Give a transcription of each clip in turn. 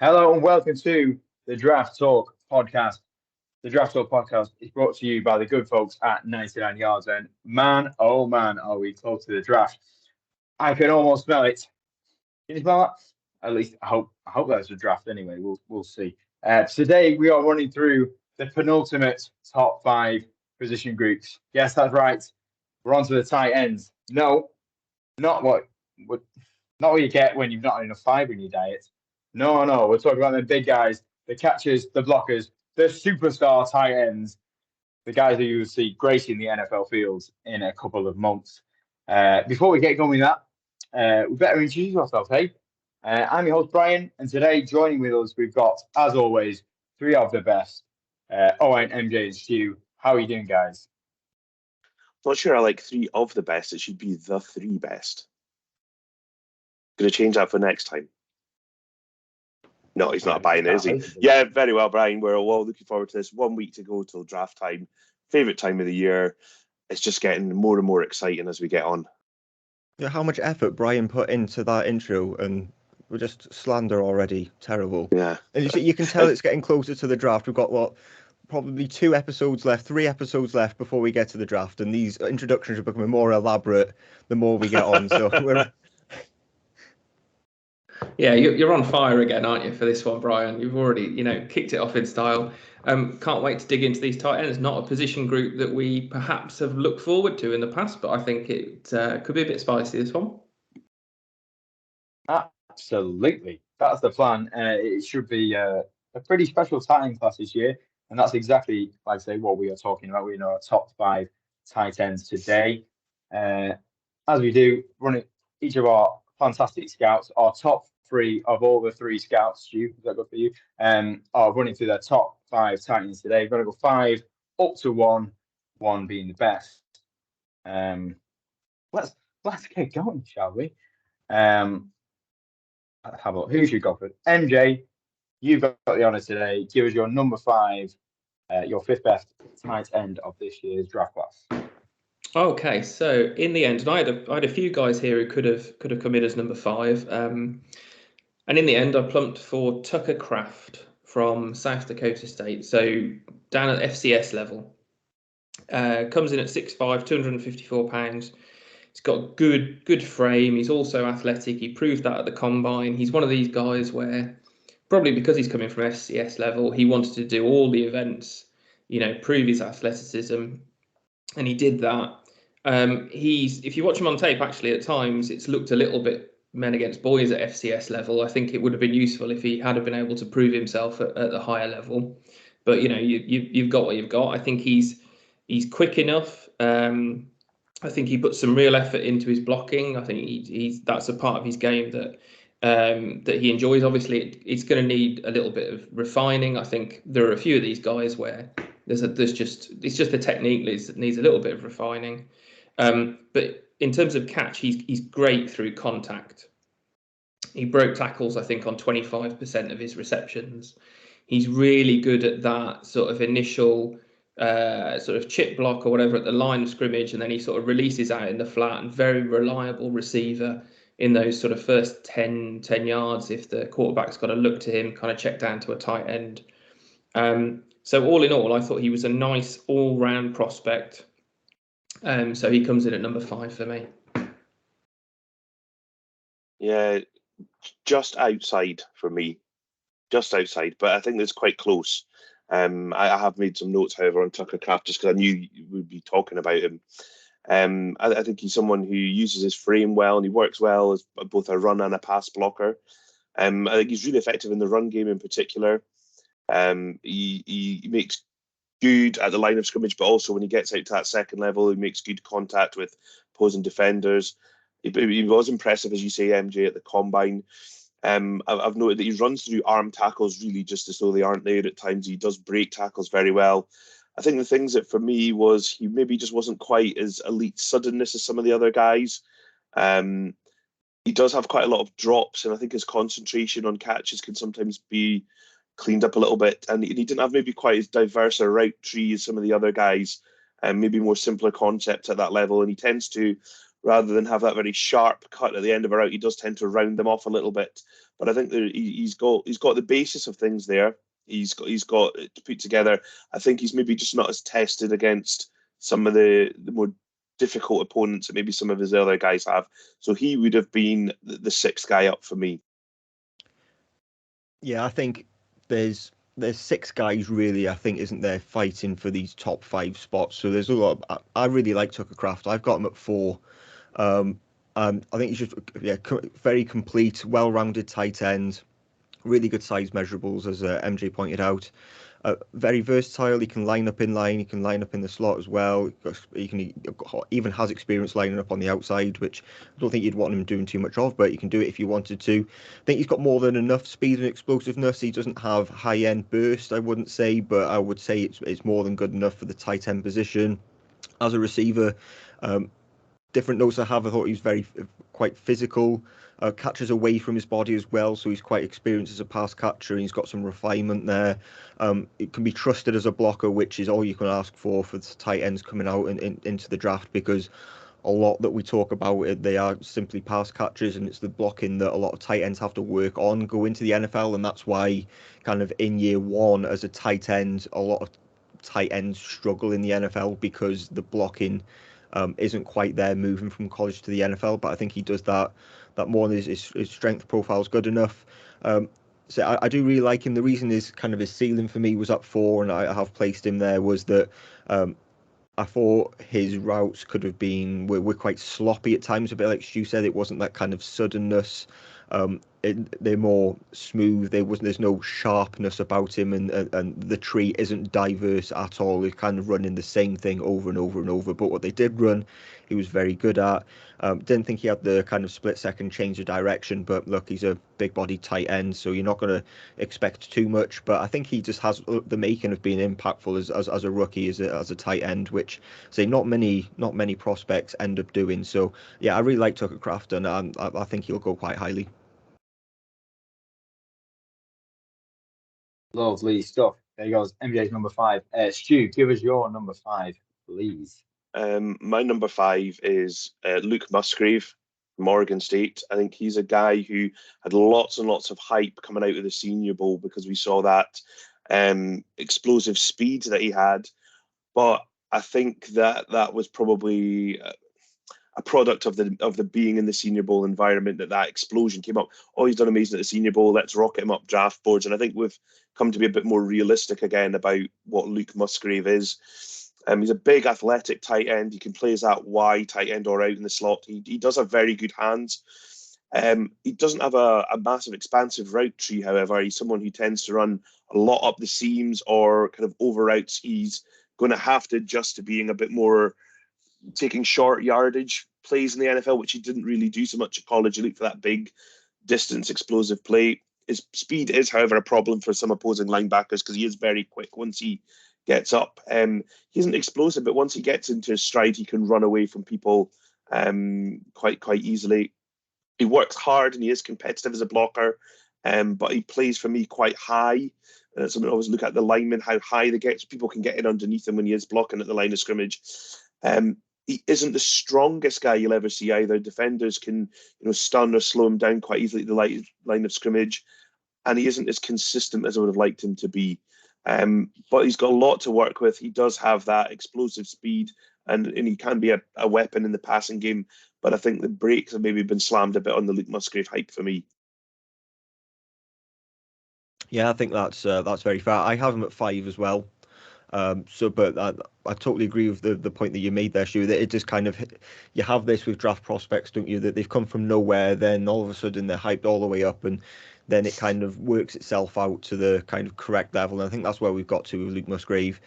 Hello and welcome to the Draft Talk podcast. The Draft Talk podcast is brought to you by the good folks at 99 Yards. And man, oh man, are we close to the draft? I can almost smell it. Can you smell that? At least I hope that's a draft anyway. We'll see. Today we are running through the penultimate top five position groups. Yes, that's right. We're on to the tight ends. No, not what not what you get when you've not had enough fibre in your diet. No, we're talking about the big guys, the catchers, the blockers, the superstar tight ends, the guys who you will see gracing the NFL fields in a couple of months. Before we get going with that, we better introduce ourselves, hey? I'm your host, Brian, and today joining with us, we've got, as always, three of the best, Owen, MJ, and Stu. How are you doing, guys? Not sure I like three of the best. It should be the three best. Gonna change that for next time. No, he's not buying it, is he? Yeah, very well, Brian. We're all looking forward to this. 1 week to go till draft time. Favourite time of the year. It's just getting more and more exciting as we get on. Yeah, how much effort Brian put into that intro, and we're just slander already. Terrible. Yeah. And you can tell it's getting closer to the draft. We've got probably 2 episodes left, 3 episodes left before we get to the draft, and these introductions are becoming more elaborate the more we get on. So we're. Yeah, you're on fire again, aren't you, for this one, Brian? You've already, kicked it off in style. Can't wait to dig into these tight ends. Not a position group that we perhaps have looked forward to in the past, but I think it could be a bit spicy, this one. Absolutely. That's the plan. It should be a pretty special tight end class this year. And that's exactly, like I say, what we are talking about. We know our top 5 tight ends today. As we do, running each of our fantastic scouts, our top 3 of all the 3 scouts, Stu, is that good for you? Are running through their top 5 tight ends today. We're going to go 5 up to 1 being the best. Let's get going, shall we? How about who should go for it? MJ, you've got the honour today. Give us your number 5, your 5th best tight end of this year's draft class. Okay, so in the end, and I had a few guys here who could have come in as number 5, and in the end, I plumped for Tucker Kraft from South Dakota State. So down at FCS level, comes in at 6'5", 254 pounds. He's got good frame. He's also athletic. He proved that at the combine. He's one of these guys where, probably because he's coming from FCS level, he wanted to do all the events, prove his athleticism, and he did that. If you watch him on tape, actually at times it's looked a little bit men against boys at FCS level. I think it would have been useful if he had been able to prove himself at the higher level. But you've got what you've got. I think he's quick enough. I think he puts some real effort into his blocking. I think that's a part of his game that he enjoys. Obviously, it's going to need a little bit of refining. I think there are a few of these guys where it's just the technique needs a little bit of refining. But in terms of catch, he's great through contact. He broke tackles, I think, on 25% of his receptions. He's really good at that sort of initial sort of chip block or whatever at the line of scrimmage, and then he sort of releases out in the flat, and very reliable receiver in those sort of first 10 yards if the quarterback's got to look to him, kind of check down to a tight end. So all in all, I thought he was a nice all-round prospect. So he comes in at number 5 for me. Yeah, just outside for me. Just outside, but I think it's quite close. I have made some notes, however, on Tucker Kraft just because I knew you would be talking about him. I think he's someone who uses his frame well, and he works well as both a run and a pass blocker. I think he's really effective in the run game in particular. He makes good at the line of scrimmage, but also when he gets out to that second level, he makes good contact with opposing defenders. He was impressive, as you say, MJ, at the combine. I've noted that he runs through arm tackles really just as though they aren't there at times. He does break tackles very well. I think the things that for me was he maybe just wasn't quite as elite suddenness as some of the other guys. He does have quite a lot of drops, and I think his concentration on catches can sometimes be cleaned up a little bit. And he didn't have maybe quite as diverse a route tree as some of the other guys, and maybe more simpler concepts at that level. And he tends to rather than have that very sharp cut at the end of a route, he does tend to round them off a little bit. But I think that he's got the basis of things there. He's got it to put together. I think he's maybe just not as tested against some of the more difficult opponents that maybe some of his other guys have. So he would have been the sixth guy up for me. Yeah, I think there's six guys really, I think, isn't there, fighting for these top 5 spots. So there's a lot. I really like Tucker Kraft. I've got him at 4. I think he's just very complete, well-rounded tight end, really good size measurables, as MJ pointed out. Very versatile. He can line up in line. He can line up in the slot as well. He even has experience lining up on the outside, which I don't think you'd want him doing too much of, but he can do it if you wanted to. I think he's got more than enough speed and explosiveness. He doesn't have high-end burst, I wouldn't say, but I would say it's more than good enough for the tight end position. As a receiver, different notes I have. I thought he was quite physical, catches away from his body as well, so he's quite experienced as a pass catcher, and he's got some refinement there. It can be trusted as a blocker, which is all you can ask for the tight ends coming out into the draft, because a lot that we talk about, they are simply pass catchers, and it's the blocking that a lot of tight ends have to work on go into the NFL, and that's why kind of in year one as a tight end, a lot of tight ends struggle in the NFL because the blocking isn't quite there moving from college to the NFL. But I think he does that more, and his strength profile is good enough. So I do really like him. The reason is kind of his ceiling for me was up 4, and I have placed him there, was that I thought his routes could have been were quite sloppy at times, a bit like Stu said. It wasn't that kind of suddenness. They're more smooth. There's no sharpness about him, and the tree isn't diverse at all. He's kind of running the same thing over and over and over. But what they did run, he was very good at. Didn't think he had the kind of split second change of direction, but look, he's a big bodied tight end, so you're not going to expect too much. But I think he just has the making of being impactful as a rookie, as a tight end, which say not many prospects end up doing. So yeah, I really like Tucker Kraft, and I think he'll go quite highly. Lovely stuff. There goes MJ's number 5. Stu, give us your number 5, please. My number 5 is Luke Musgrave from Oregon State. I think he's a guy who had lots and lots of hype coming out of the Senior Bowl because we saw that explosive speed that he had. But I think that was probably a product of the being in the Senior Bowl environment, that explosion came up. Oh, he's done amazing at the Senior Bowl. Let's rocket him up draft boards. And I think we've come to be a bit more realistic again about what Luke Musgrave is. He's a big athletic tight end. He can play as that Y tight end or out in the slot. He does have very good hands. He doesn't have a massive expansive route tree, however. He's someone who tends to run a lot up the seams or kind of over routes. He's going to have to adjust to being a bit more taking short yardage plays in the NFL, which he didn't really do so much at college. He looked for that big distance explosive play. His speed is, however, a problem for some opposing linebackers because he is very quick once he gets up. He isn't explosive, but once he gets into his stride, he can run away from people quite easily. He works hard and he is competitive as a blocker, but he plays for me quite high. Something I always look at the linemen, how high they get, so people can get in underneath him when he is blocking at the line of scrimmage. He isn't the strongest guy you'll ever see either. Defenders can, stun or slow him down quite easily at the line of scrimmage, and he isn't as consistent as I would have liked him to be. But he's got a lot to work with. He does have that explosive speed, and he can be a weapon in the passing game. But I think the brakes have maybe been slammed a bit on the Luke Musgrave hype for me. Yeah, I think that's very fair. I have him at 5 as well. But I totally agree with the point that you made there, Stu, that it just kind of, you have this with draft prospects, don't you, that they've come from nowhere, then all of a sudden they're hyped all the way up, and then it kind of works itself out to the kind of correct level. And I think that's where we've got to with Luke Musgrave.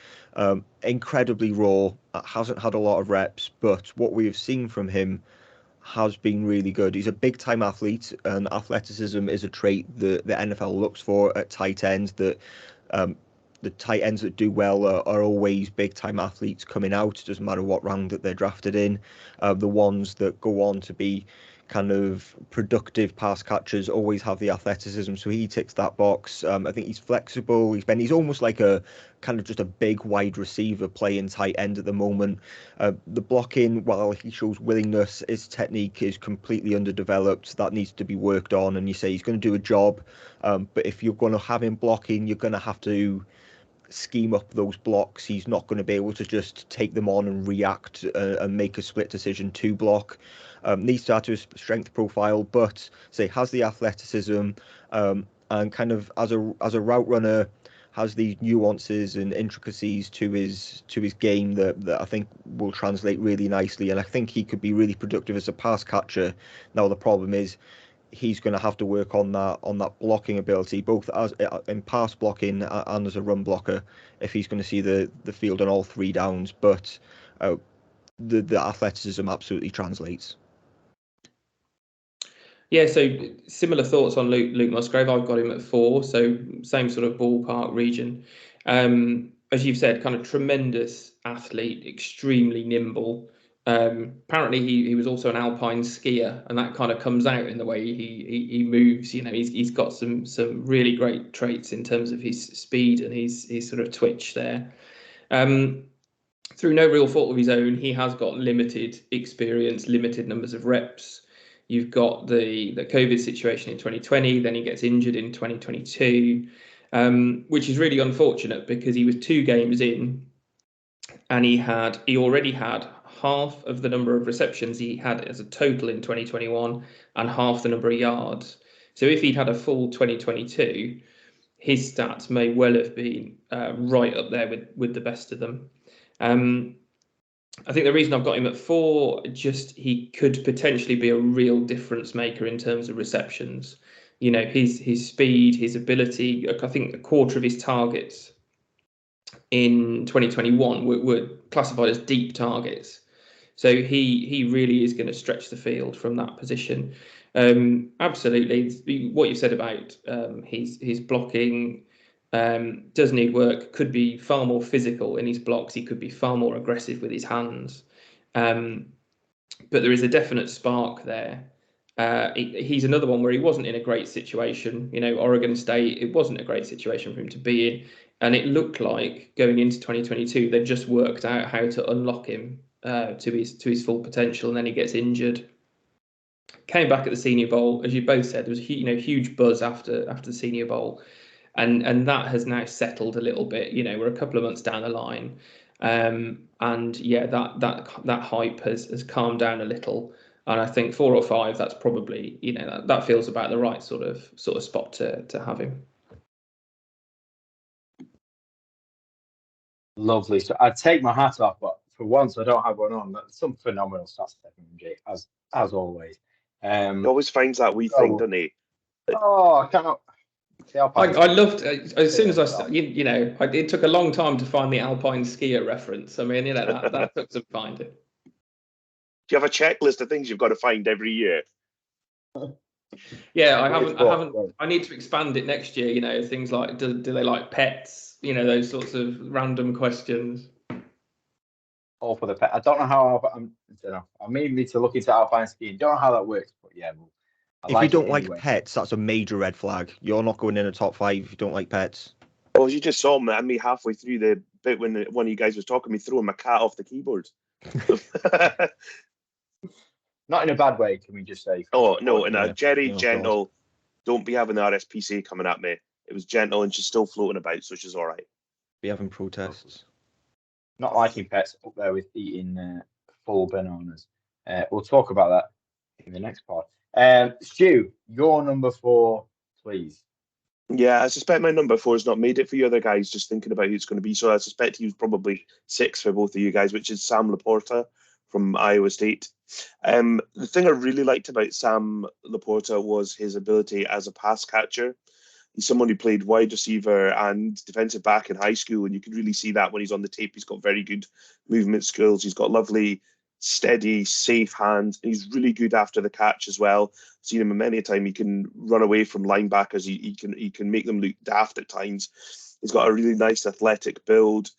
Incredibly raw, hasn't had a lot of reps, but what we've seen from him has been really good. He's a big time athlete, and athleticism is a trait that the NFL looks for at tight ends. That the tight ends that do well are always big time athletes coming out. It doesn't matter what round that they're drafted in. The ones that go on to be kind of productive pass catchers always have the athleticism, so he ticks that box. I think he's flexible. He's almost like a kind of just a big wide receiver playing tight end at the moment. The blocking, while he shows willingness, his technique is completely underdeveloped. That needs to be worked on. And you say he's going to do a job, but if you're going to have him blocking, you're going to have to scheme up those blocks. He's not going to be able to just take them on and react and make a split decision to block. Needs to add to his strength profile, but say has the athleticism, and kind of as a route runner has these nuances and intricacies to his game that I think will translate really nicely. And I think he could be really productive as a pass catcher. Now the problem is he's going to have to work on that blocking ability, both as in pass blocking and as a run blocker, if he's going to see the field on all three downs. But the athleticism absolutely translates. Yeah, so similar thoughts on Luke Musgrave. I've got him at 4, so same sort of ballpark region. As you've said, kind of tremendous athlete, extremely nimble. Apparently he was also an alpine skier, and that kind of comes out in the way he moves. You know, he's got some really great traits in terms of his speed and his sort of twitch there. Through no real fault of his own, he has got limited experience, limited numbers of reps. You've got the COVID situation in 2020, then he gets injured in 2022, which is really unfortunate because he was 2 games in and he already had half of the number of receptions he had as a total in 2021 and half the number of yards. So if he'd had a full 2022, his stats may well have been right up there with the best of them. I think the reason I've got him at 4, just he could potentially be a real difference maker in terms of receptions. You know, his speed, his ability. I think a quarter of his targets in 2021 were classified as deep targets. So he really is going to stretch the field from that position. Absolutely, what you said about his blocking. Does need work, could be far more physical in his blocks, he could be far more aggressive with his hands, but there is a definite spark there. He's another one where he wasn't in a great situation. You know, Oregon State, it wasn't a great situation for him to be in, and it looked like going into 2022 they just worked out how to unlock him to his full potential, and then he gets injured. Came back at the Senior Bowl, as you both said, there was huge buzz after the Senior Bowl. And that has now settled a little bit. You know, we're a couple of months down the line, and yeah, that hype has calmed down a little. And I think 4 or 5, that's probably, you know, that feels about the right sort of spot to have him. Lovely. So I'd take my hat off, but for once I don't have one on. That's some phenomenal stats, Jay, as always. He always finds that wee thing, doesn't he? Oh, I cannot. I loved as soon as it took a long time to find the alpine skier reference. I mean, you know, that took some finding. Do you have a checklist of things you've got to find every year? Yeah, I haven't. I need to expand it next year. You know, things like do they like pets? You know, those sorts of random questions. All for the pet. I don't know how. I may need to look into alpine skiing. Don't know how that works, but yeah. If you don't like pets, that's a major red flag. You're not going in a top 5 if you don't like pets. Oh, you just saw me halfway through the bit when one of you guys was talking, me throwing my cat off the keyboard. Not in a bad way, can we just say? Oh, no, in a gentle, God. Don't be having the RSPCA coming at me. It was gentle and she's still floating about, so she's all right. Be having protests. Not liking pets up there with eating full bananas. We'll talk about that in the next part. Stu, your number 4, please. Yeah, I suspect my number 4 has not made it for you other guys, just thinking about who it's going to be. So I suspect he was probably 6 for both of you guys, which is Sam Laporta from Iowa State. The thing I really liked about Sam Laporta was his ability as a pass catcher. He's someone who played wide receiver and defensive back in high school, and you can really see that when he's on the tape. He's got very good movement skills. He's got lovely, steady, safe hands. He's really good after the catch as well. I've seen him many a time. He can run away from linebackers. He can make them look daft at times. He's got a really nice athletic build.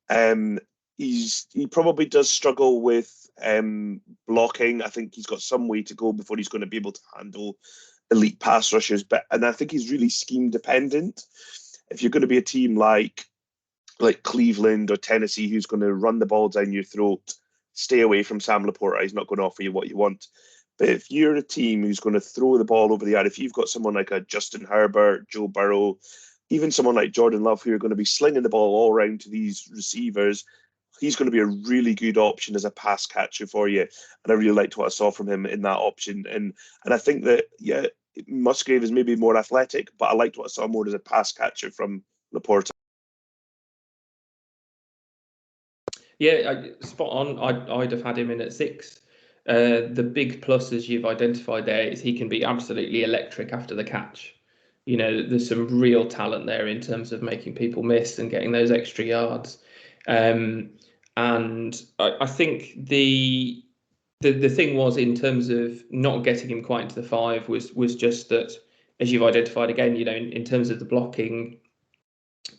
He probably does struggle with blocking. I think he's got some way to go before he's going to be able to handle elite pass rushers. And I think he's really scheme dependent. If you're going to be a team like Cleveland or Tennessee, who's going to run the ball down your throat, stay away from Sam Laporta. He's not going to offer you what you want. But if you're a team who's going to throw the ball over the yard, if you've got someone like a Justin Herbert, Joe Burrow, even someone like Jordan Love, who are going to be slinging the ball all around to these receivers, he's going to be a really good option as a pass catcher for you. And I really liked what I saw from him in that option. And I think that, yeah, Musgrave is maybe more athletic, but I liked what I saw more as a pass catcher from Laporta. Yeah, spot on. I'd have had him in at 6. The big plus, as you've identified there, is he can be absolutely electric after the catch. You know, there's some real talent there in terms of making people miss and getting those extra yards. And I think the thing was, in terms of not getting him quite into the 5, was just that, as you've identified again, you know, in terms of the blocking,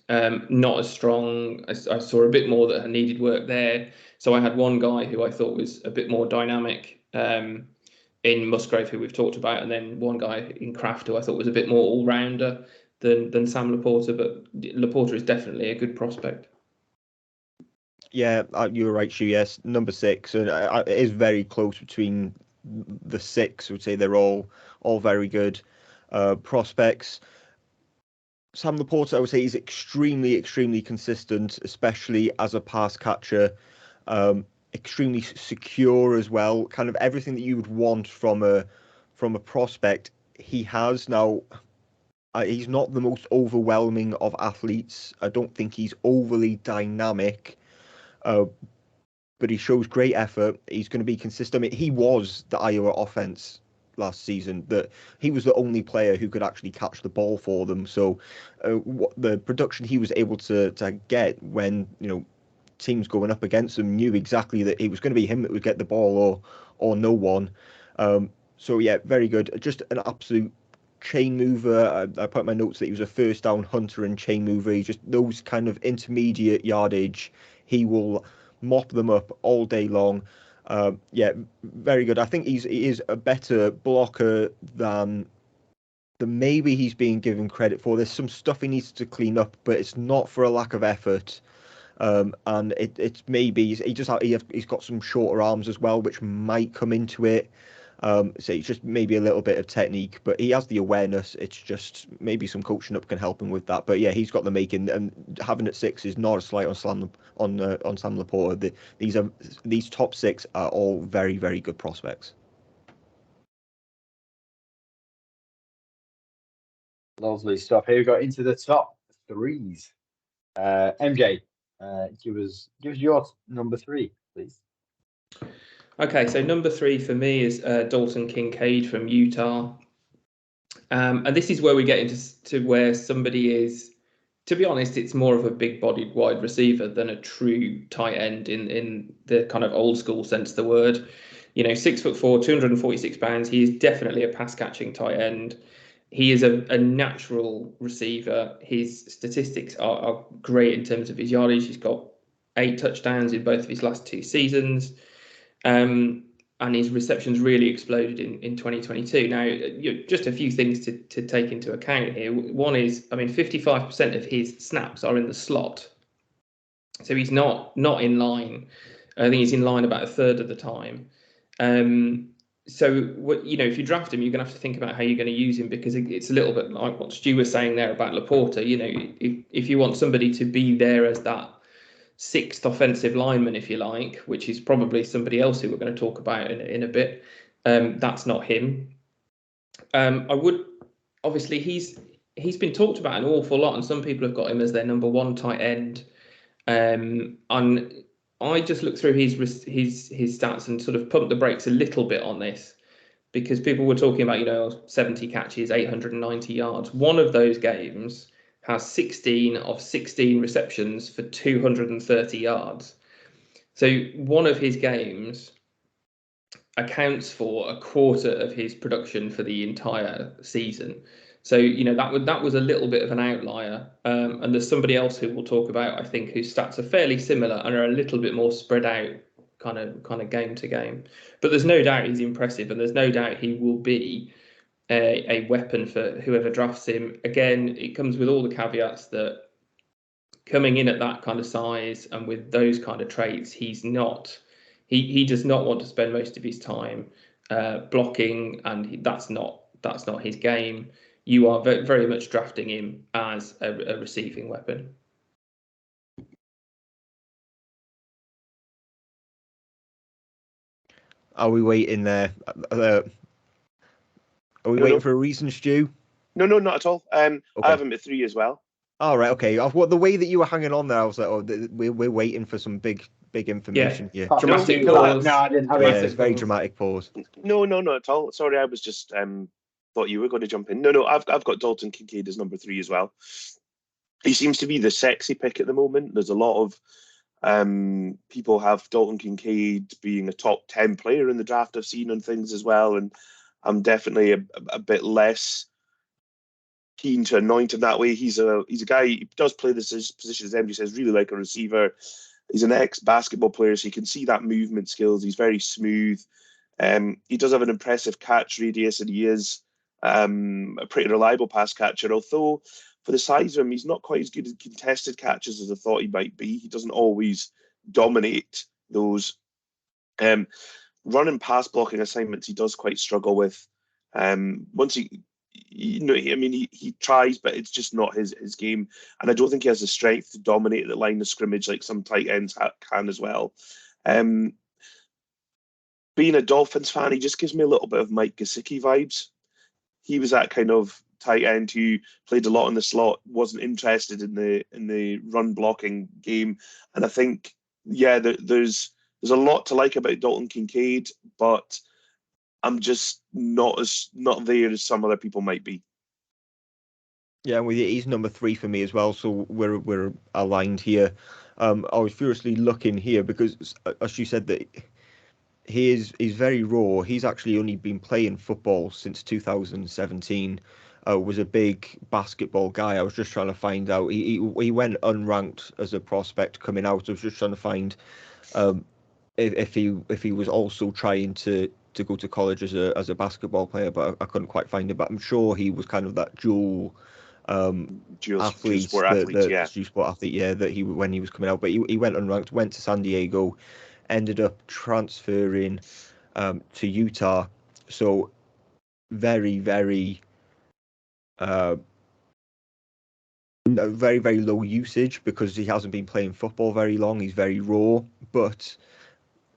not as strong. I saw a bit more that needed work there. So I had one guy who I thought was a bit more dynamic in Musgrave, who we've talked about, and then one guy in Kraft who I thought was a bit more all-rounder than Sam Laporta. But Laporta is definitely a good prospect. Yeah, you were right, Shu. Yes, number 6, and it is very close between the 6. I would say they're all very good prospects. Sam Laporta, I would say, is extremely consistent, especially as a pass catcher. Extremely secure as well. Kind of everything that you would want from a prospect, he has. Now, he's not the most overwhelming of athletes. I don't think he's overly dynamic, but he shows great effort. He's going to be consistent. I mean, he was the Iowa offense last season, that he was the only player who could actually catch the ball for them. So what the production he was able to get when, you know, teams going up against him knew exactly that it was going to be him that would get the ball or no one. So yeah, very good. Just an absolute chain mover. I put in my notes that he was a first down hunter and chain mover. He just, those kind of intermediate yardage, he will mop them up all day long. Yeah, very good. I think he is a better blocker than maybe he's being given credit for. There's some stuff he needs to clean up, but it's not for a lack of effort. And it's maybe he's got some shorter arms as well, which might come into it. So it's just maybe a little bit of technique, but he has the awareness. It's just maybe some coaching up can help him with that. But yeah, he's got the making, and having at 6 is not a slight on Sam Laporta. These top 6 are all very good prospects. Lovely stuff. Here we go into the top 3s. MJ, give us your number 3, please. Okay, so number 3 for me is Dalton Kincaid from Utah. And this is where we get into where somebody is, to be honest, it's more of a big-bodied wide receiver than a true tight end in the kind of old school sense of the word. You know, 6'4", 246 pounds. He is definitely a pass-catching tight end. He is a natural receiver. His statistics are great in terms of his yardage. He's got 8 touchdowns in both of his last 2 seasons. And his receptions really exploded in 2022. Now, just a few things to take into account here. One is, I mean, 55% of his snaps are in the slot. So he's not in line. I think he's in line about a third of the time. So, if you draft him, you're going to have to think about how you're going to use him, because it's a little bit like what Stu was saying there about Laporta. You know, if you want somebody to be there as that 6th offensive lineman, if you like, which is probably somebody else who we're going to talk about in a bit, that's not him. I would, obviously, he's been talked about an awful lot, and some people have got him as their number 1 tight end. And I just looked through his stats and sort of pumped the brakes a little bit on this, because people were talking about, 70 catches, 890 yards. One of those games has 16 of 16 receptions for 230 yards. So one of his games accounts for a quarter of his production for the entire season. So, that was a little bit of an outlier. And there's somebody else who we'll talk about, I think, whose stats are fairly similar and are a little bit more spread out kind of game to game. But there's no doubt he's impressive, and there's no doubt he will be a weapon for whoever drafts him. Again, it comes with all the caveats that coming in at that kind of size and with those kind of traits, he does not want to spend most of his time blocking, and that's not his game. You are very much drafting him as a receiving weapon. Are we waiting there? Are we waiting for a reason, Stu? No, not at all. Okay. I have him at 3 as well. All right, okay. The way that you were hanging on there, I was like, oh, we're waiting for some big information here. Dramatic pause. No, I didn't have Yeah, it. it's very dramatic pause. No, not at all. Sorry, I was just thought you were going to jump in. No, I've got Dalton Kincaid as number 3 as well. He seems to be the sexy pick at the moment. There's a lot of people have Dalton Kincaid being a top 10 player in the draft I've seen and things as well, and I'm definitely a bit less keen to anoint him that way. He's a guy, he does play this position, as MJ says, really like a receiver. He's an ex-basketball player, so you can see that movement skills. He's very smooth. He does have an impressive catch radius, and he is a pretty reliable pass catcher, although for the size of him, he's not quite as good at contested catches as I thought he might be. He doesn't always dominate those running pass blocking assignments. He does quite struggle with. Once he tries, but it's just not his game. And I don't think he has the strength to dominate the line of scrimmage like some tight ends can as well. Being a Dolphins fan, he just gives me a little bit of Mike Gesicki vibes. He was that kind of tight end who played a lot in the slot, wasn't interested in the run blocking game. And I think, yeah, there's a lot to like about Dalton Kincaid, but I'm just not there as some other people might be. Yeah, well, he's number 3 for me as well, so we're aligned here. I was furiously looking here because, as you said, that he's very raw. He's actually only been playing football since 2017. Was a big basketball guy. I was just trying to find out. He went unranked as a prospect coming out. I was just trying to find if he was also trying to go to college as a basketball player, but I couldn't quite find it. But I'm sure he was kind of that dual sport athlete, yeah, that he when he was coming out. But he went unranked, went to San Diego, ended up transferring to Utah. So very, very very low usage because he hasn't been playing football very long. He's very raw, but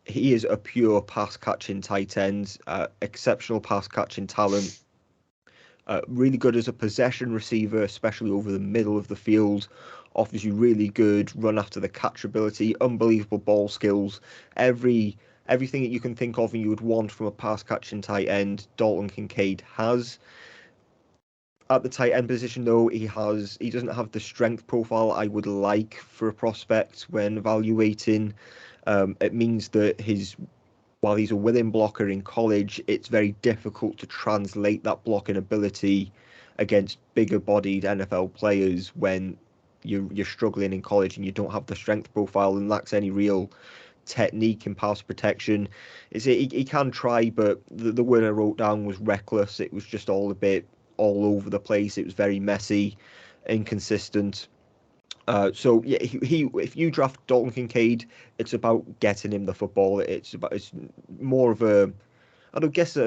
he is a pure pass catching tight end, exceptional pass catching talent. Really good as a possession receiver, especially over the middle of the field. Offers you really good run after the catch ability, unbelievable ball skills. Everything that you can think of and you would want from a pass catching tight end, Dalton Kincaid has. At the tight end position, though, he doesn't have the strength profile I would like for a prospect when evaluating. It means that while he's a willing blocker in college, it's very difficult to translate that blocking ability against bigger-bodied NFL players when you're struggling in college and you don't have the strength profile and lacks any real technique in pass protection. He can try, but the word I wrote down was reckless. It was just all all over the place. It was very messy, inconsistent. So yeah, if you draft Dalton Kincaid, it's about getting him the football. It's more of I don't guess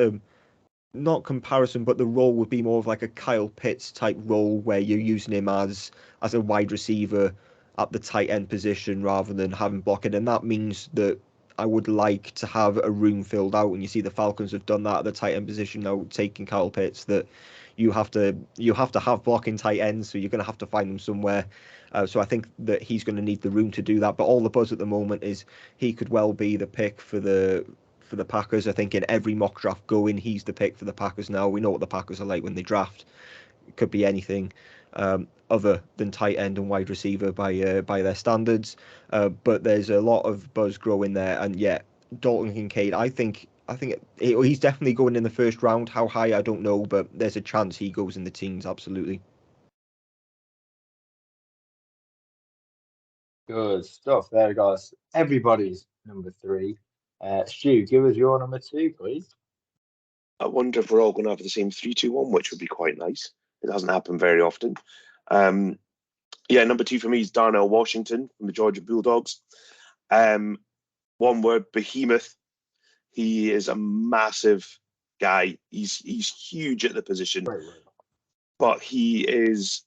not comparison, but the role would be more of like a Kyle Pitts type role where you're using him as a wide receiver at the tight end position rather than having blocking, and that means that I would like to have a room filled out, and you see the Falcons have done that at the tight end position now, taking Kyle Pitts. That you have to have blocking tight ends, so you're going to have to find them somewhere. So I think that he's going to need the room to do that. But all the buzz at the moment is he could well be the pick for the Packers. I think in every mock draft going, he's the pick for the Packers now. We know what the Packers are like when they draft. It could be anything other than tight end and wide receiver by their standards. But there's a lot of buzz growing there, and yet Dalton Kincaid, I think he's definitely going in the first round. How high, I don't know, but there's a chance he goes in the teens, absolutely. Good stuff there, guys. Everybody's number 3. Stu, give us your number 2, please. I wonder if we're all going to have the same 3-2-1, which would be quite nice. It doesn't happen very often. Number 2 for me is Darnell Washington from the Georgia Bulldogs. One word, behemoth. He is a massive guy. He's huge at the position, but he is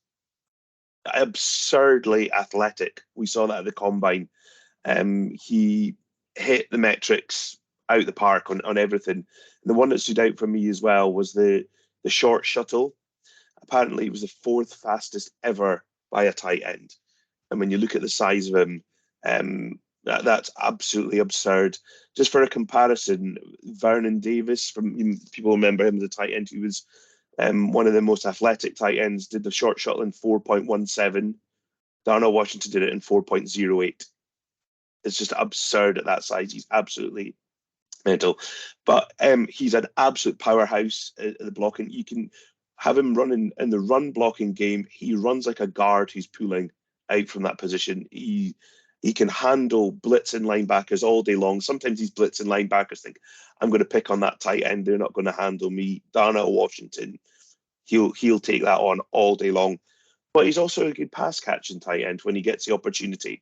absurdly athletic. We saw that at the combine. He hit the metrics out the park on everything. And the one that stood out for me as well was the short shuttle. Apparently, it was the 4th fastest ever by a tight end. And when you look at the size of him, that's absolutely absurd. Just for a comparison, Vernon Davis, people remember him as a tight end, he was one of the most athletic tight ends, did the short shuttle in 4.17. Darnell Washington did it in 4.08. It's just absurd at that size. He's absolutely mental. But he's an absolute powerhouse at the blocking. You can have him running in the run blocking game. He runs like a guard who's pulling out from that position. He can handle blitzing linebackers all day long. Sometimes these blitzing linebackers think, I'm going to pick on that tight end. They're not going to handle me. Darnell Washington, he'll take that on all day long. But he's also a good pass catching tight end when he gets the opportunity.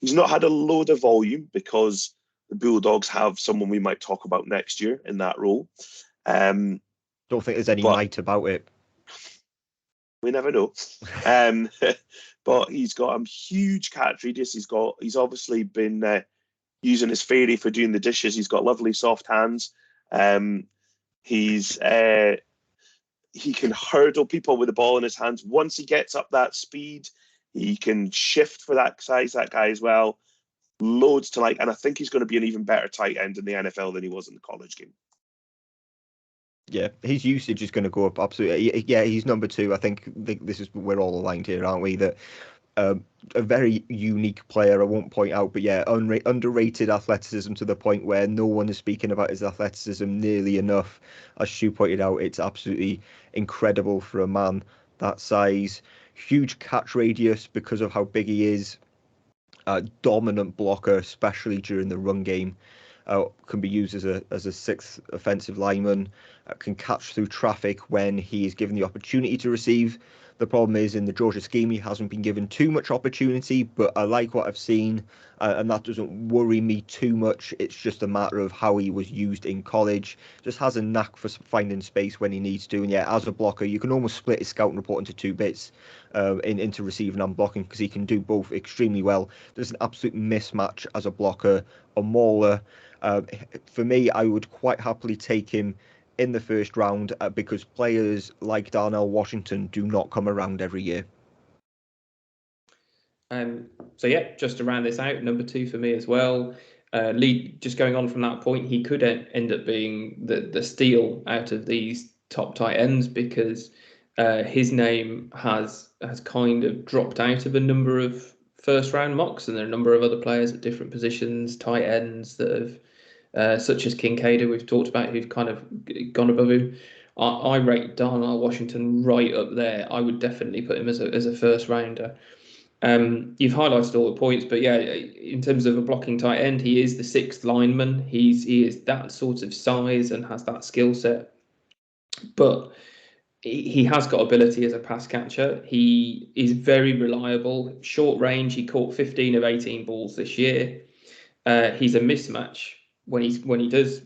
He's not had a load of volume because the Bulldogs have someone we might talk about next year in that role. Don't think there's any might about it. We never know. But he's got a huge catch radius. He's obviously been using his fairy for doing the dishes. He's got lovely soft hands. He can hurdle people with the ball in his hands. Once he gets up that speed, he can shift for that size, that guy as well. Loads to like, and I think he's going to be an even better tight end in the NFL than he was in the college game. Yeah, his usage is going to go up absolutely. Yeah, he's number 2. I think this is, we're all aligned here, aren't we? That a very unique player, I won't point out, but yeah, underrated athleticism to the point where no one is speaking about his athleticism nearly enough. As Stu pointed out, it's absolutely incredible for a man that size. Huge catch radius because of how big he is. Dominant blocker, especially during the run game. Can be used as a 6th offensive lineman. Can catch through traffic when he is given the opportunity to receive. The problem is in the Georgia scheme, he hasn't been given too much opportunity, but I like what I've seen, and that doesn't worry me too much. It's just a matter of how he was used in college. Just has a knack for finding space when he needs to. And yeah, as a blocker, you can almost split his scouting report into 2 bits, into receiving and blocking, because he can do both extremely well. There's an absolute mismatch as a blocker, a mauler. For me, I would quite happily take him in the first round because players like Darnell Washington do not come around every year. Just to round this out, number 2 for me as well. Lee, just going on from that point, he could end up being the steal out of these top tight ends because his name has kind of dropped out of a number of first round mocks, and there are a number of other players at different positions, tight ends that have such as Kincaid, who we've talked about, who've kind of gone above him. I rate Darnell Washington right up there. I would definitely put him as a first rounder. You've highlighted all the points, but yeah, in terms of a blocking tight end, he is the 6th lineman. He is that sort of size and has that skill set. But he has got ability as a pass catcher. He is very reliable. Short range, he caught 15 of 18 balls this year. He's a mismatch when he does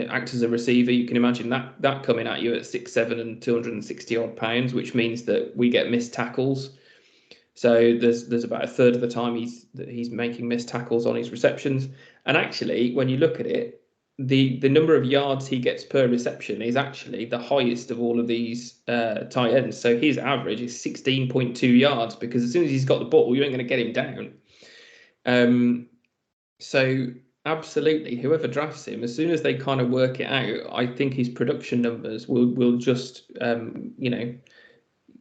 act as a receiver. You can imagine that coming at you at 6'7" and 260 odd pounds, which means that we get missed tackles. So there's about a third of the time he's making missed tackles on his receptions. And actually, when you look at it, the number of yards he gets per reception is actually the highest of all of these tight ends. So his average is 16.2 yards because as soon as he's got the ball, you ain't going to get him down. So absolutely, whoever drafts him, as soon as they kind of work it out, I think his production numbers will just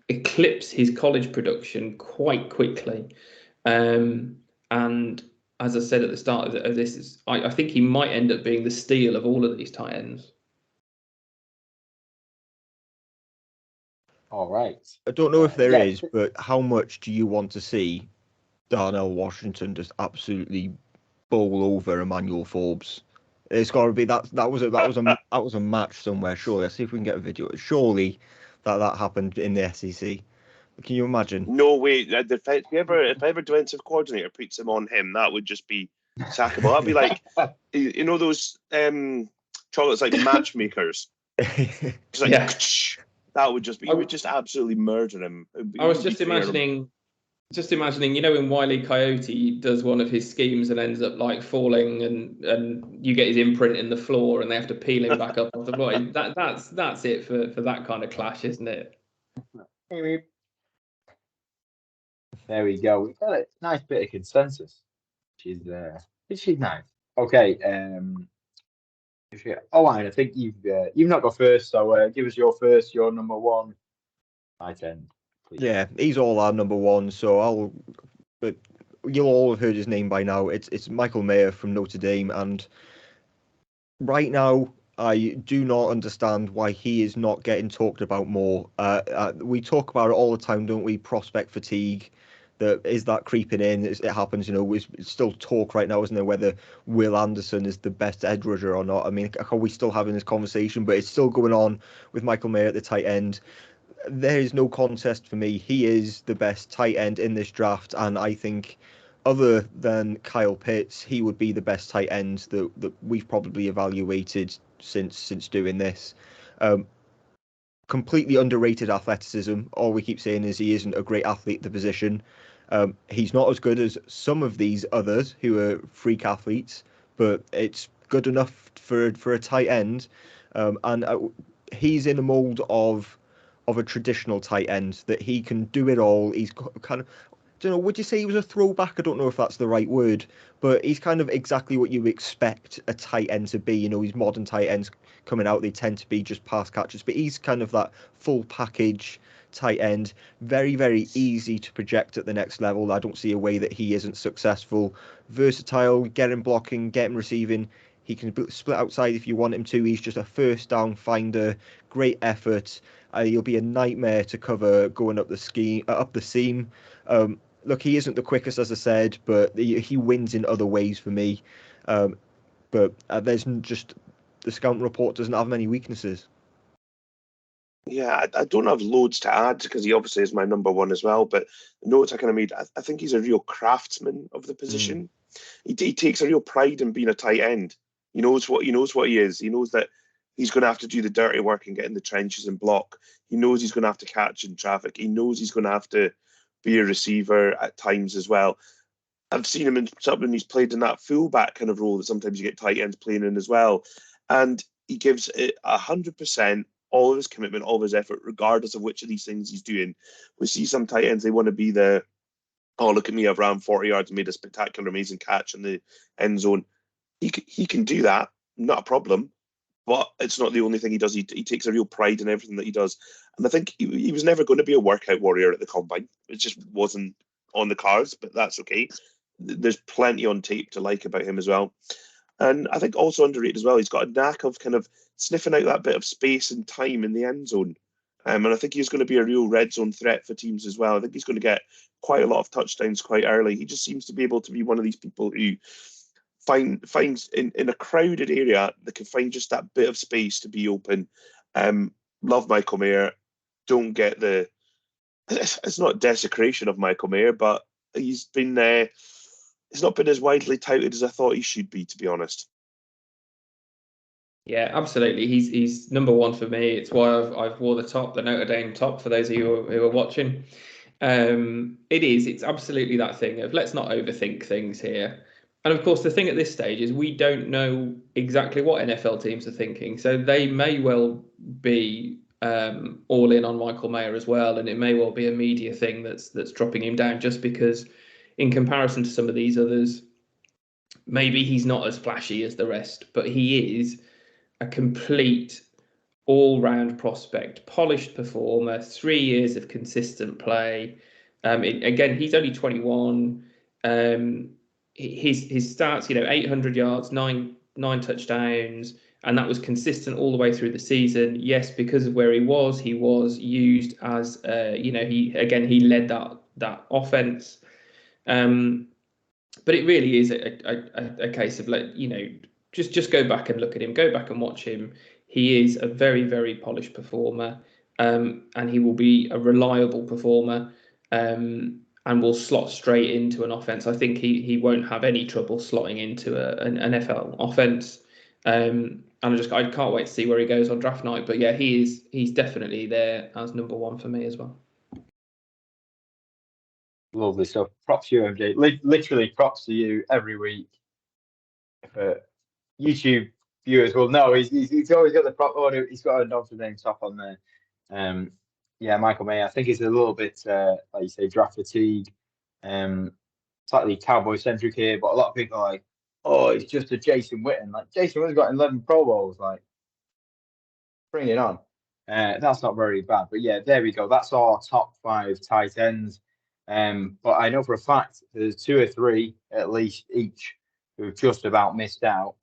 eclipse his college production quite quickly. And as I said at the start of this, I think he might end up being the steal of all of these tight ends. All right. I don't know if there is, but how much do you want to see Darnell Washington just absolutely bowl over Emmanuel Forbes. It's got to be that was a match somewhere. Surely, let's see if we can get a video. Surely that happened in the SEC. Can you imagine? No way. If ever defensive coordinator puts him on him, that would just be sackable. That'd be like, you know, those chocolates like matchmakers. It's like, Yeah. That would just be, you would just absolutely murder him. I was just imagining, you know, when Wile E. Coyote does one of his schemes and ends up like falling, and you get his imprint in the floor, and they have to peel him back up off the floor. That's it for that kind of clash, isn't it? There we go. We've got a nice bit of consensus, which is nice. Okay. I think you've not got first, so give us your number one tight end, please. Yeah, he's all our number one. So but you'll all have heard his name by now. It's Michael Mayer from Notre Dame, and right now I do not understand why he is not getting talked about more. We talk about it all the time, don't we? Prospect fatigue. Is that creeping in? It happens, you know. It's still talk right now, isn't there, whether Will Anderson is the best edge rusher or not? I mean, are we still having this conversation? But it's still going on with Michael Mayer at the tight end. There is no contest for me. He is the best tight end in this draft, and I think, other than Kyle Pitts, he would be the best tight end that we've probably evaluated since doing this. Completely underrated athleticism. All we keep saying is he isn't a great athlete at the position. He's not as good as some of these others who are freak athletes, but it's good enough for a tight end. And he's in the mold of a traditional tight end, that he can do it all. He's kind of, I don't know, would you say he was a throwback? I don't know if that's the right word, but he's kind of exactly what you expect a tight end to be. You know, these modern tight ends coming out, they tend to be just pass catchers, but he's kind of that full package tight end. Very, very easy to project at the next level. I don't see a way that he isn't successful. Versatile, getting blocking, getting receiving. He can split outside if you want him to. He's just a first down finder. Great effort. He'll be a nightmare to cover going up the seam. Look, he isn't the quickest, as I said, but he wins in other ways for me. But there's just, the scouting report doesn't have many weaknesses. Yeah, I don't have loads to add because he obviously is my number one as well. But the notes I kind of made, I think he's a real craftsman of the position. He takes a real pride in being a tight end. He knows what he is. He knows that he's going to have to do the dirty work and get in the trenches and block. He knows he's going to have to catch in traffic. He knows he's going to have to be a receiver at times as well. I've seen him when he's played in that fullback kind of role that sometimes you get tight ends playing in as well. And he gives it 100%, all of his commitment, all of his effort, regardless of which of these things he's doing. We see some tight ends, they want to be look at me, I've ran 40 yards and made a spectacular, amazing catch in the end zone. He can do that, not a problem, but it's not the only thing he does. He takes a real pride in everything that he does. And I think he was never going to be a workout warrior at the combine. It just wasn't on the cards, but that's okay. There's plenty on tape to like about him as well. And I think also underrated as well, he's got a knack of kind of sniffing out that bit of space and time in the end zone. And I think he's going to be a real red zone threat for teams as well. I think he's going to get quite a lot of touchdowns quite early. He just seems to be able to be one of these people who finds in a crowded area that can find just that bit of space to be open. Love Michael Mayer. Don't get it's not desecration of Michael Mayer, but he's not been as widely touted as I thought he should be, to be honest. Yeah, absolutely. He's number one for me. It's why I've wore the Notre Dame top for those of you who are watching. It's absolutely that thing of let's not overthink things here. And of course, the thing at this stage is we don't know exactly what NFL teams are thinking. So they may well be all in on Michael Mayer as well, and it may well be a media thing that's dropping him down just because, in comparison to some of these others, maybe he's not as flashy as the rest, but he is a complete all-round prospect, polished performer, 3 years of consistent play. Again, he's only 21. His stats, 800 yards, nine touchdowns, and that was consistent all the way through the season. Yes, because of where he was used as he led that offense. But it really is a case of, like, just go back and look at him, go back and watch him. He is a very, very polished performer, and he will be a reliable performer, and will slot straight into an offense. I think he won't have any trouble slotting into an NFL offense. And I can't wait to see where he goes on draft night. But yeah, he's definitely there as number one for me as well. Lovely stuff. Props to you, MJ. Literally props to you every week. For YouTube viewers will know he's always got the prop order. He's got a Notre Dame top on there. Yeah, Michael Mayer. I think he's a little bit like you say, draft fatigue. Slightly Cowboy centric here, but a lot of people are like, oh, it's just a Jason Witten. Like, Jason Witten's got 11 Pro Bowls. Like, bring it on. That's not very bad. But yeah, there we go. That's our top 5 tight ends. But I know for a fact there's 2 or 3 at least each who've just about missed out.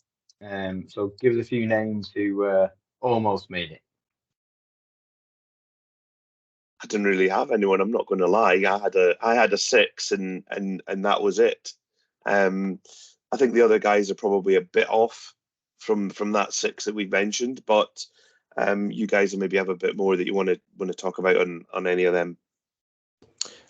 So give us a few names who almost made it. I didn't really have anyone. I'm not going to lie. I had a 6, and that was it. I think the other guys are probably a bit off from that 6 that we mentioned, but you guys maybe have a bit more that you want to talk about on any of them.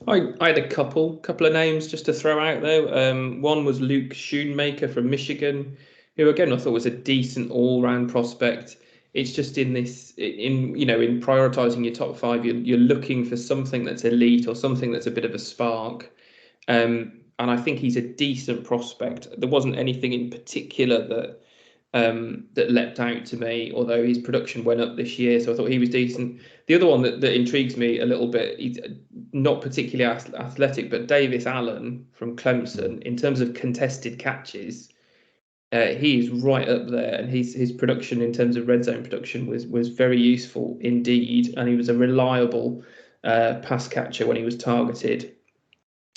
I had a couple of names just to throw out there. One was Luke Schoonmaker from Michigan, who again I thought was a decent all-round prospect. It's just in prioritizing your top 5, you're looking for something that's elite or something that's a bit of a spark. And I think he's a decent prospect. There wasn't anything in particular that leapt out to me, although his production went up this year, so I thought he was decent. The other one that intrigues me a little bit, he's not particularly athletic, but Davis Allen from Clemson, in terms of contested catches, he is right up there, and his production in terms of red zone production was very useful indeed, and he was a reliable pass catcher when he was targeted.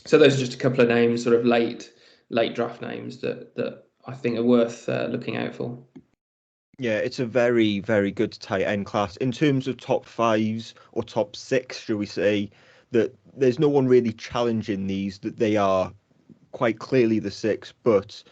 So those are just a couple of names, sort of late draft names that I think are worth looking out for. Yeah, it's a very, very good tight end class. In terms of top 5s or top 6, shall we say, that there's no one really challenging these, that they are quite clearly the 6, but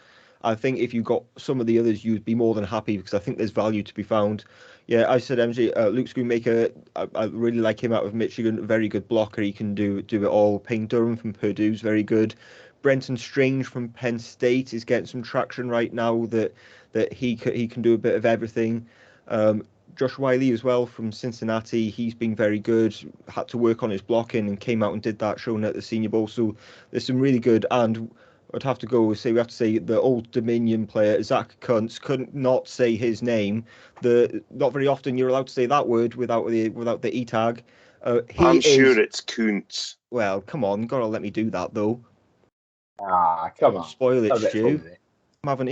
I think if you got some of the others, you'd be more than happy, because I think there's value to be found. Yeah, I said MJ, Luke Schoonmaker, I really like him out of Michigan. Very good blocker. He can do it all. Payne Durham from Purdue's very good. Brenton Strange from Penn State is getting some traction right now. That he can do a bit of everything. Josh Wiley as well from Cincinnati. He's been very good. Had to work on his blocking and came out and did that, showing at the Senior Bowl. So there's some really good. And we have to say the Old Dominion player Zach Kuntz. Couldn't not say his name. Not very often you're allowed to say that word without the E tag. I'm sure it's Kuntz. Well, come on, gotta let me do that though. Come on, spoil it, Stu. I'm having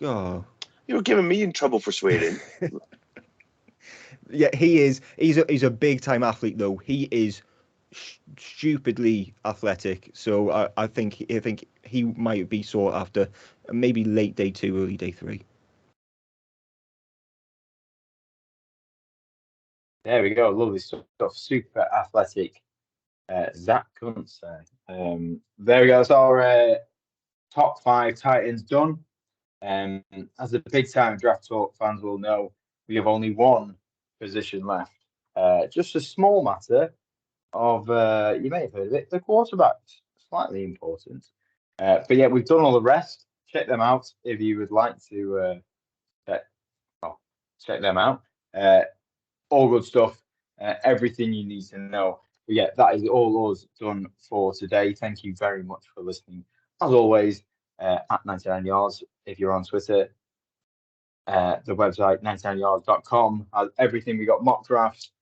Oh, you were giving me in trouble for swearing. Yeah, he's a big time athlete though. He is stupidly athletic, so I think he might be sought after, maybe late day 2, early day 3. There we go, lovely stuff. Super athletic Zach Kuntz. There we go. That's our top 5 tight ends done. As the big time Draft Talk fans will know, we have only one position left. Just a small matter of, you may have heard of it, the quarterbacks. Slightly important. But yeah, we've done all the rest. Check them out if you would like to check them out. All good stuff. Everything you need to know. But yeah, that is all us done for today. Thank you very much for listening. As always, at 99 Yards, if you're on Twitter, the website 99yards.com has everything. We got mock drafts,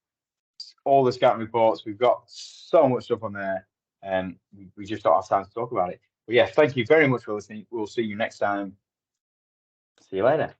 all the scouting reports. We've got so much stuff on there, and we just don't have time to talk about it. But yeah, thank you very much for listening. We'll see you next time. See you later.